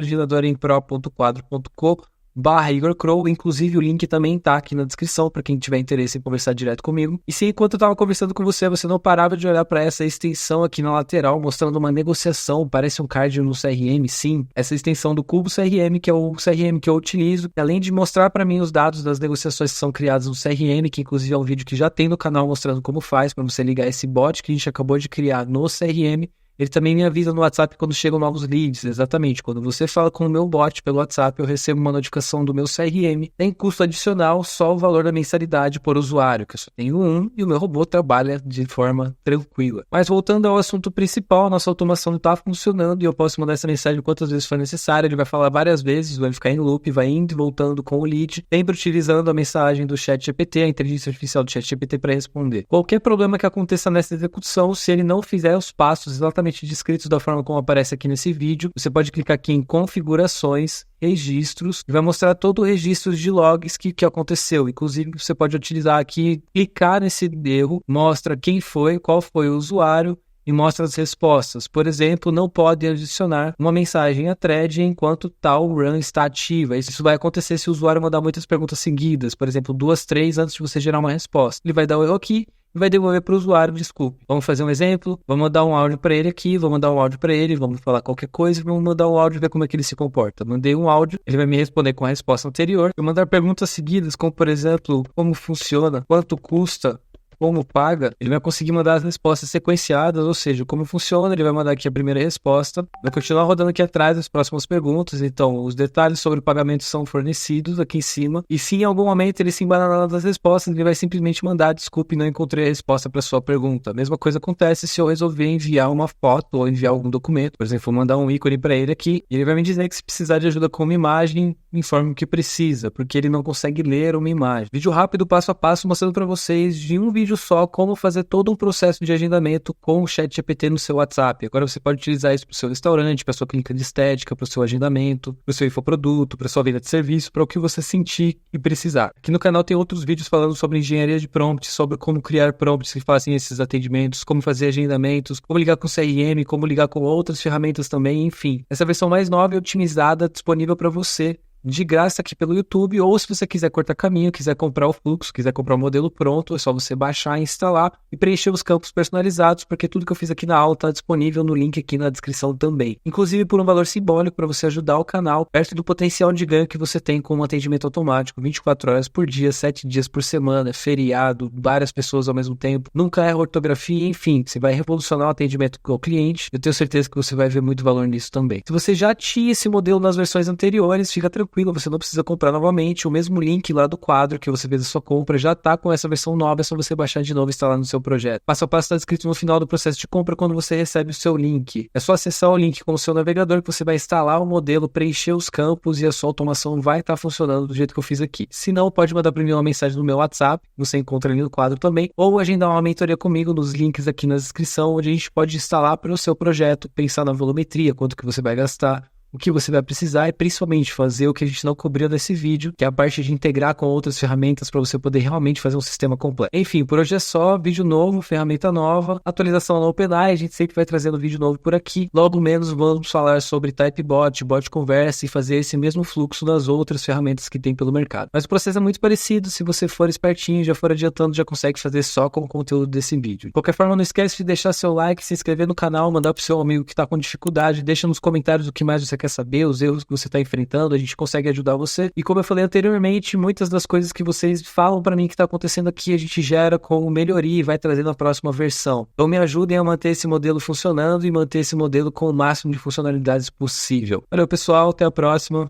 agendadorempro.quadro.co/Igor Crow, inclusive o link também tá aqui na descrição para quem tiver interesse em conversar direto comigo. E se enquanto eu tava conversando com você, você não parava de olhar para essa extensão aqui na lateral, mostrando uma negociação, parece um card no CRM, sim, essa extensão do Cubo CRM, que é o CRM que eu utilizo, além de mostrar para mim os dados das negociações que são criadas no CRM, que inclusive é um vídeo que já tem no canal mostrando como faz, para você ligar esse bot que a gente acabou de criar no CRM. Ele também me avisa no WhatsApp quando chegam novos leads, exatamente. Quando você fala com o meu bot pelo WhatsApp, eu recebo uma notificação do meu CRM. Tem custo adicional, só o valor da mensalidade por usuário, que eu só tenho um e o meu robô trabalha de forma tranquila. Mas voltando ao assunto principal, nossa automação está funcionando e eu posso mandar essa mensagem quantas vezes for necessário. Ele vai falar várias vezes, vai ficar em loop, vai indo e voltando com o lead, sempre utilizando a mensagem do ChatGPT, a inteligência artificial do ChatGPT para responder. Qualquer problema que aconteça nessa execução, se ele não fizer os passos exatamente descritos da forma como aparece aqui nesse vídeo, você pode clicar aqui em configurações, registros, e vai mostrar todo o registro de logs que aconteceu. Inclusive, você pode utilizar aqui, clicar nesse erro, mostra quem foi, qual foi o usuário, e mostra as respostas. Por exemplo, não pode adicionar uma mensagem à thread enquanto tal run está ativa. Isso vai acontecer se o usuário mandar muitas perguntas seguidas, por exemplo, 2, 3 antes de você gerar uma resposta. Ele vai dar o erro aqui, vai devolver para o usuário, desculpe. Vamos fazer um exemplo, vamos mandar um áudio para ele aqui, vou mandar um áudio para ele, vamos falar qualquer coisa, vamos mandar um áudio e ver como é que ele se comporta. Mandei um áudio, ele vai me responder com a resposta anterior. Eu mandar perguntas seguidas, como por exemplo, como funciona, quanto custa, como paga, ele vai conseguir mandar as respostas sequenciadas, ou seja, como funciona, ele vai mandar aqui a primeira resposta, vai continuar rodando aqui atrás as próximas perguntas, então os detalhes sobre o pagamento são fornecidos aqui em cima, e se em algum momento ele se embananar das respostas, ele vai simplesmente mandar, desculpe, não encontrei a resposta para sua pergunta. A mesma coisa acontece se eu resolver enviar uma foto ou enviar algum documento, por exemplo, vou mandar um ícone para ele aqui, e ele vai me dizer que se precisar de ajuda com uma imagem, informe o que precisa, porque ele não consegue ler uma imagem. Vídeo rápido, passo a passo, mostrando para vocês de um vídeo só como fazer todo um processo de agendamento com o ChatGPT no seu WhatsApp. Agora você pode utilizar isso para o seu restaurante, para sua clínica de estética, para o seu agendamento, para o seu infoproduto, para sua venda de serviço, para o que você sentir e precisar. Aqui no canal tem outros vídeos falando sobre engenharia de prompts, sobre como criar prompts que fazem esses atendimentos, como fazer agendamentos, como ligar com CRM, como ligar com outras ferramentas também, enfim. Essa versão mais nova e otimizada disponível para você de graça aqui pelo YouTube, ou se você quiser cortar caminho, quiser comprar o fluxo, quiser comprar o modelo pronto, é só você baixar, instalar e preencher os campos personalizados, porque tudo que eu fiz aqui na aula está disponível no link aqui na descrição também. Inclusive por um valor simbólico para você ajudar o canal, perto do potencial de ganho que você tem com um atendimento automático, 24 horas por dia, 7 dias por semana, feriado, várias pessoas ao mesmo tempo, nunca erra ortografia, enfim, você vai revolucionar o atendimento com o cliente, eu tenho certeza que você vai ver muito valor nisso também. Se você já tinha esse modelo nas versões anteriores, fica tranquilo, você não precisa comprar novamente, o mesmo link lá do quadro que você fez a sua compra já está com essa versão nova, é só você baixar de novo e instalar no seu projeto. Passo a passo está descrito no final do processo de compra quando você recebe o seu link. É só acessar o link com o seu navegador que você vai instalar o modelo, preencher os campos e a sua automação vai estar funcionando do jeito que eu fiz aqui. Se não, pode mandar para mim uma mensagem no meu WhatsApp, você encontra ali no quadro também, ou agendar uma mentoria comigo nos links aqui na descrição, onde a gente pode instalar para o seu projeto, pensar na volumetria, quanto que você vai gastar, o que você vai precisar e principalmente fazer o que a gente não cobriu nesse vídeo, que é a parte de integrar com outras ferramentas para você poder realmente fazer um sistema completo. Enfim, por hoje é só, vídeo novo, ferramenta nova, atualização no OpenAI, a gente sempre vai trazendo vídeo novo por aqui. Logo menos vamos falar sobre Typebot, bot conversa e fazer esse mesmo fluxo nas outras ferramentas que tem pelo mercado. Mas o processo é muito parecido, se você for espertinho, já for adiantando, já consegue fazer só com o conteúdo desse vídeo. De qualquer forma, não esquece de deixar seu like, se inscrever no canal, mandar pro seu amigo que está com dificuldade, deixa nos comentários o que mais você quer saber, os erros que você está enfrentando, a gente consegue ajudar você. E como eu falei anteriormente, muitas das coisas que vocês falam para mim que está acontecendo aqui, a gente gera como melhoria e vai trazer na próxima versão. Então me ajudem a manter esse modelo funcionando e manter esse modelo com o máximo de funcionalidades possível. Valeu pessoal, até a próxima.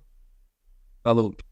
Falou!